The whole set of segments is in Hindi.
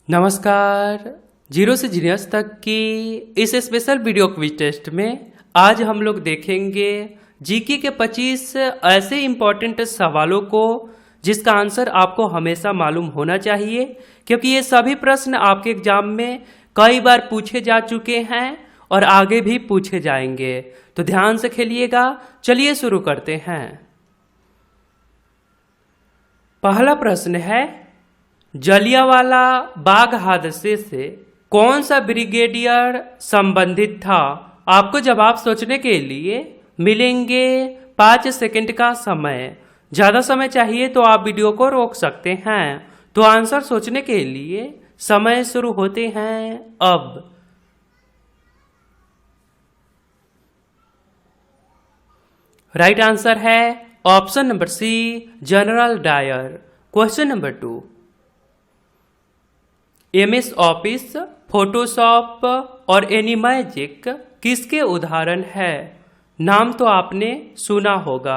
नमस्कार। जीरो से जीनियस तक की इस स्पेशल वीडियो क्विज टेस्ट में आज हम लोग देखेंगे जीके के 25 ऐसे इम्पॉर्टेंट सवालों को जिसका आंसर आपको हमेशा मालूम होना चाहिए, क्योंकि ये सभी प्रश्न आपके एग्जाम में कई बार पूछे जा चुके हैं और आगे भी पूछे जाएंगे। तो ध्यान से खेलिएगा। चलिए शुरू करते हैं। पहला प्रश्न है, जलियांवाला बाग हादसे से कौन सा ब्रिगेडियर संबंधित था? आपको जवाब सोचने के लिए मिलेंगे 5 सेकंड का समय। ज़्यादा समय चाहिए तो आप वीडियो को रोक सकते हैं। तो आंसर सोचने के लिए समय शुरू होते हैं अब। राइट आंसर है option number C, general Dyer. Question number 2, MS office, Photoshop और एनिमैजिक किसके उदाहरण है? नाम तो आपने सुना होगा।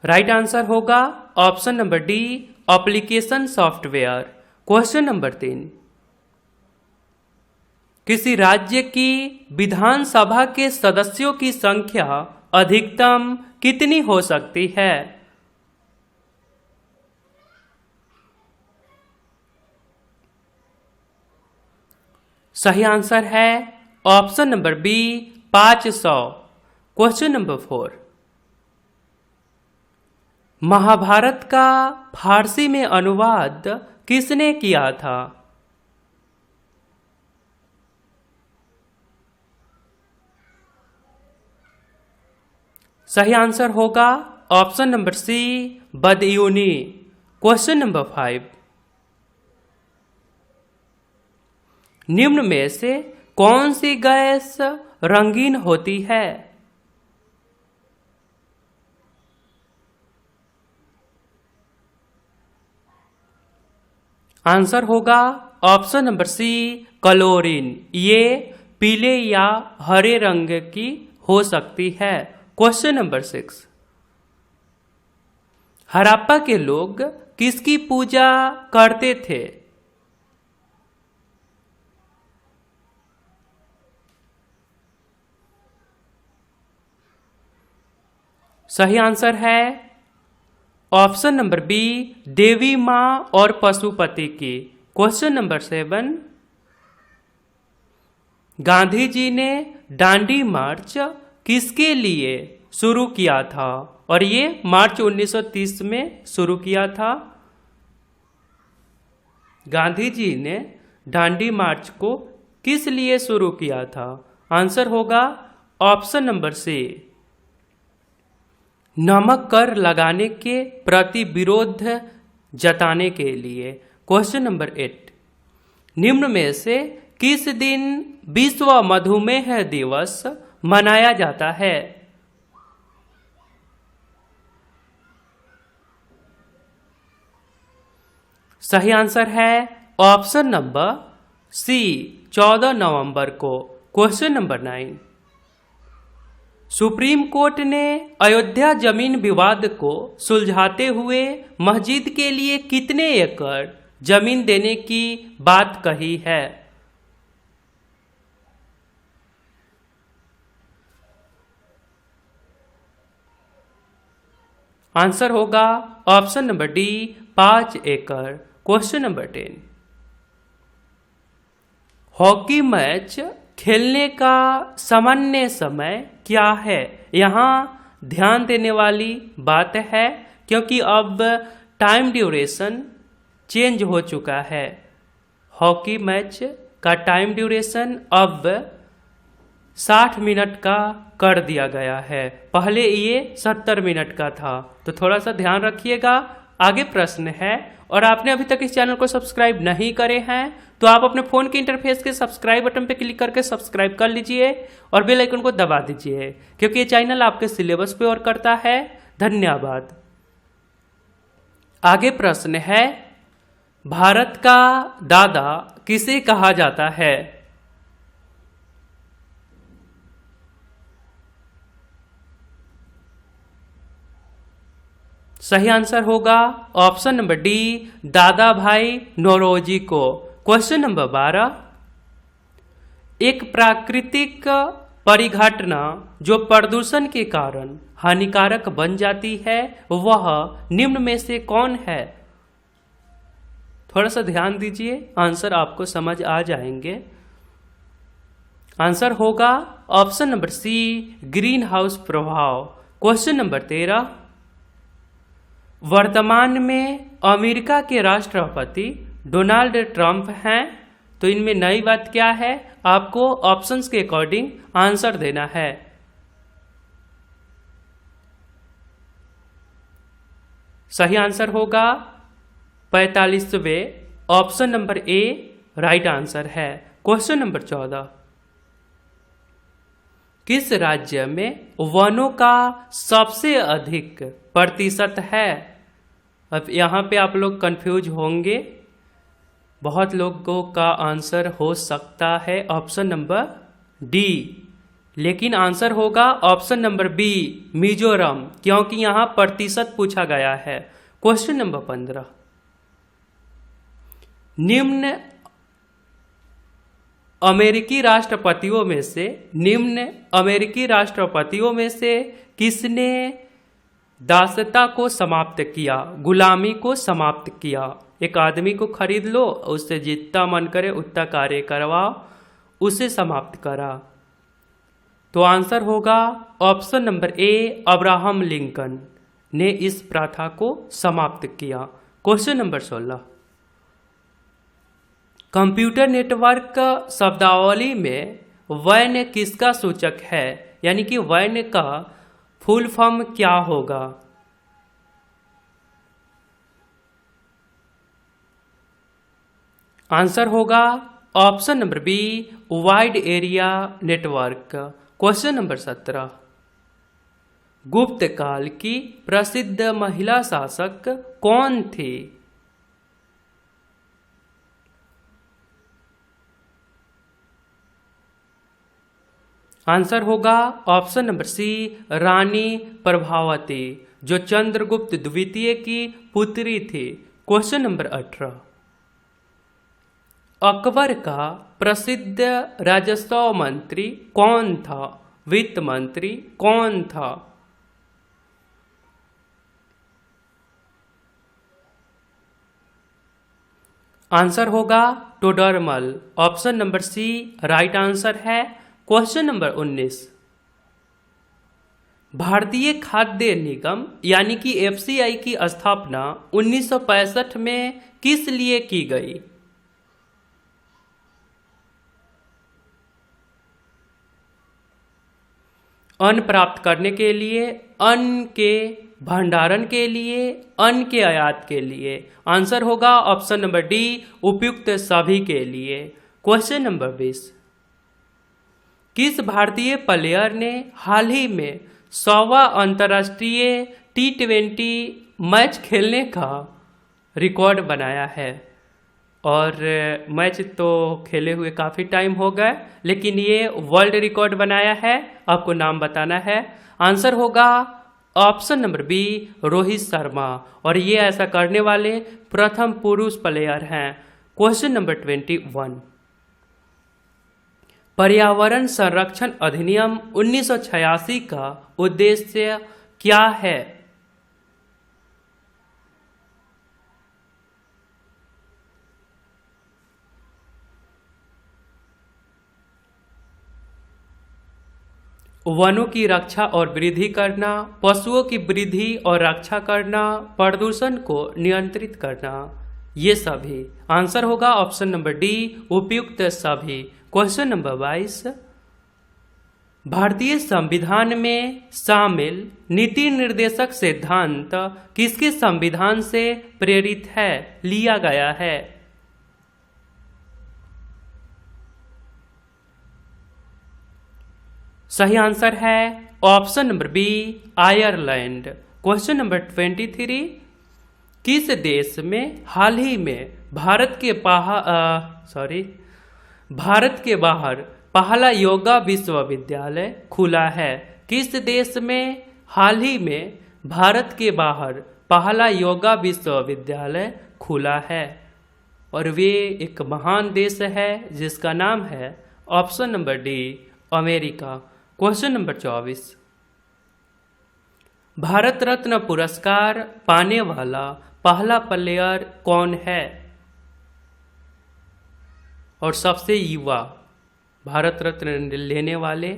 राइट आंसर होगा option number D, application software. Question number 3, किसी राज्य की विधानसभा के सदस्यों की संख्या अधिकतम कितनी हो सकती है? सही आंसर है option number B, 500। Question number 4, Mahabharat का फारसी में अनुवाद किसने किया था? सही आंसर होगा option number C, Badayuni. Question number 5, निम्न में से कौन सी गैस रंगीन होती है? आंसर होगा ऑप्शन नंबर सी, क्लोरीन। ये पीले या हरे रंग की हो सकती है। क्वेश्चन नंबर 6, हड़प्पा के लोग किसकी पूजा करते थे? सही आंसर है ऑप्शन नंबर बी, देवी मां और पशुपति की। क्वेश्चन नंबर 7, गांधी जी ने दांडी मार्च किसके लिए शुरू किया था? और ये मार्च 1930 में शुरू किया था। गांधी जी ने दांडी मार्च को किस लिए शुरू किया था? आंसर होगा ऑप्शन नंबर सी, नमक कर लगाने के प्रति विरोध जताने के लिए। क्वेश्चन नंबर 8, निम्न में से किस दिन विश्व मधुमेह दिवस मनाया जाता है? सही आंसर है ऑप्शन नंबर सी, 14 नवंबर को। क्वेश्चन नंबर 9, सुप्रीम कोर्ट ने अयोध्या जमीन विवाद को सुलझाते हुए मस्जिद के लिए कितने एकड़ जमीन देने की बात कही है? आंसर होगा ऑप्शन नंबर डी, 5 एकड़। क्वेश्चन नंबर 10, हॉकी मैच खेलने का सामान्य समय क्या है? यहाँ ध्यान देने वाली बात है, क्योंकि अब टाइम ड्यूरेशन चेंज हो चुका है। हॉकी मैच का टाइम ड्यूरेशन अब 60 मिनट का कर दिया गया है। पहले ये 70 मिनट का था। तो थोड़ा सा ध्यान रखिएगा। आगे प्रश्न है, और आपने अभी तक इस चैनल को सब्सक्राइब नहीं करे हैं तो आप अपने फ़ोन के इंटरफेस के सब्सक्राइब बटन पर क्लिक करके सब्सक्राइब कर लीजिए और बेल आइकन को दबा दीजिए, क्योंकि ये चैनल आपके सिलेबस पे और करता है। धन्यवाद। आगे प्रश्न है, भारत का दादा किसे कहा जाता है? सही आंसर होगा ऑप्शन नंबर डी, दादा भाई नौरोजी को। क्वेश्चन नंबर 12, एक प्राकृतिक परिघटना जो प्रदूषण के कारण हानिकारक बन जाती है वह निम्न में से कौन है? थोड़ा सा ध्यान दीजिए, आंसर आपको समझ आ जाएंगे। आंसर होगा option number C, greenhouse प्रभाव। क्वेश्चन नंबर 13, वर्तमान में अमेरिका के राष्ट्रपति डोनाल्ड ट्रंप हैं, तो इनमें नई बात क्या है? आपको ऑप्शंस के अकॉर्डिंग आंसर देना है। सही आंसर होगा 45वें, option number A right answer है। क्वेश्चन नंबर 14, किस राज्य में वनों का सबसे अधिक प्रतिशत है? अब यहाँ पे आप लोग कंफ्यूज होंगे, बहुत लोगों का आंसर हो सकता है ऑप्शन नंबर डी, लेकिन आंसर होगा ऑप्शन नंबर बी, मिजोरम, क्योंकि यहाँ प्रतिशत पूछा गया है। क्वेश्चन नंबर 15, निम्न अमेरिकी राष्ट्रपतियों में से किसने दासता को समाप्त किया, गुलामी को समाप्त किया? एक आदमी को खरीद लो, उससे जितना मन करे उतना कार्य करवाओ, उसे समाप्त करा। तो आंसर होगा ऑप्शन नंबर ए, अब्राहम लिंकन ने इस प्रथा को समाप्त किया। क्वेश्चन नंबर 16, कंप्यूटर नेटवर्क शब्दावली में वैन किसका सूचक है? यानी कि वैन का फुल फॉर्म क्या होगा? आंसर होगा option number B, wide area network. Question number 17, गुप्त काल की प्रसिद्ध महिला शासक कौन थी? आंसर होगा ऑप्शन नंबर सी, रानी प्रभावती, जो चंद्रगुप्त द्वितीय की पुत्री थी। क्वेश्चन नंबर 18, अकबर का प्रसिद्ध राजस्व मंत्री कौन था? वित्त मंत्री कौन था? आंसर होगा Todarmal, option number C right answer है। क्वेश्चन नंबर 19, भारतीय खाद्य निगम यानी कि एफसीआई की स्थापना 1965 में किस लिए की गई? अन्न प्राप्त करने के लिए, अन्न के भंडारण के लिए, अन्न के आयात के लिए। आंसर होगा ऑप्शन नंबर डी, उपयुक्त सभी के लिए। क्वेश्चन नंबर 20, किस भारतीय प्लेयर ने हाल ही में 100वां अंतर्राष्ट्रीय T20 मैच खेलने का रिकॉर्ड बनाया है? और मैच तो खेले हुए काफ़ी टाइम हो गए, लेकिन ये वर्ल्ड रिकॉर्ड बनाया है, आपको नाम बताना है। आंसर होगा option number B, Rohit Sharma, और ये ऐसा करने वाले प्रथम पुरुष प्लेयर हैं। क्वेश्चन नंबर 21, पर्यावरण संरक्षण अधिनियम 1986 का उद्देश्य क्या है? वनों की रक्षा और वृद्धि करना, पशुओं की वृद्धि और रक्षा करना, प्रदूषण को नियंत्रित करना, ये सभी। आंसर होगा ऑप्शन नंबर डी, उपयुक्त सभी। क्वेश्चन नंबर 22, भारतीय संविधान में शामिल नीति निर्देशक सिद्धांत किसके संविधान से प्रेरित है, लिया गया है? सही आंसर है option number B, Ireland. Question number 23, किस देश में हाल ही में भारत के बाहर पहला योगा विश्वविद्यालय खुला है? किस देश में हाल ही में भारत के बाहर पहला योगा विश्वविद्यालय खुला है? और वे एक महान देश है जिसका नाम है option number D America. Question number 24, Bharat Ratna पुरस्कार पाने वाला पहला प्लेयर कौन है और सबसे युवा भारत रत्न लेने वाले?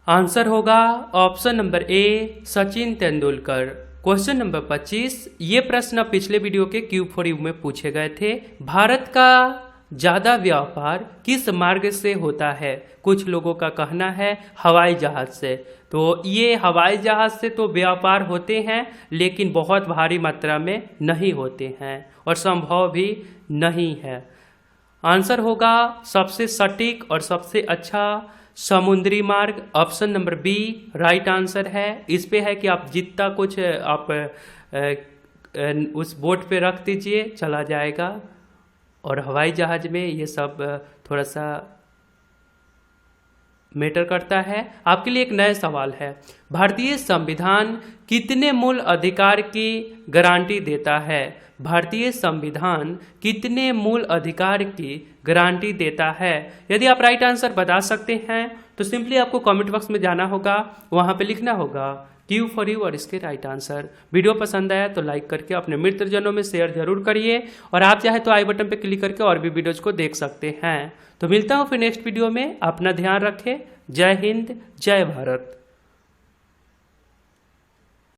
आंसर होगा ऑप्शन नंबर ए सचिन तेंदुलकर। क्वेश्चन नंबर 25, ये प्रश्न पिछले वीडियो के Q4U में पूछे गए थे। भारत का ज़्यादा व्यापार किस मार्ग से होता है? कुछ लोगों का कहना है हवाई जहाज़ से। तो ये हवाई जहाज़ से तो व्यापार होते हैं लेकिन बहुत भारी मात्रा में नहीं होते हैं और संभव भी नहीं है। आंसर होगा सबसे सटीक और सबसे अच्छा समुद्री मार्ग, option number B right answer है। इस पे है कि आप जितना कुछ आप उस बोट पे रख दीजिए चला जाएगा, और हवाई जहाज़ में ये सब थोड़ा सा मैटर करता है। आपके लिए एक नया सवाल है, भारतीय संविधान कितने मूल अधिकार की गारंटी देता है? भारतीय संविधान कितने मूल अधिकार की गारंटी देता है? यदि आप राइट आंसर बता सकते हैं तो सिंपली आपको कमेंट बॉक्स में जाना होगा, वहां पे लिखना होगा Q4U और इसके राइट आंसर। वीडियो पसंद आया तो लाइक करके अपने मित्रजनों में शेयर जरूर करिए, और आप चाहे तो आई बटन पे क्लिक करके और भी वीडियोज को देख सकते हैं। तो मिलता हूँ फिर नेक्स्ट वीडियो में। अपना ध्यान रखें। जय हिंद, जय भारत।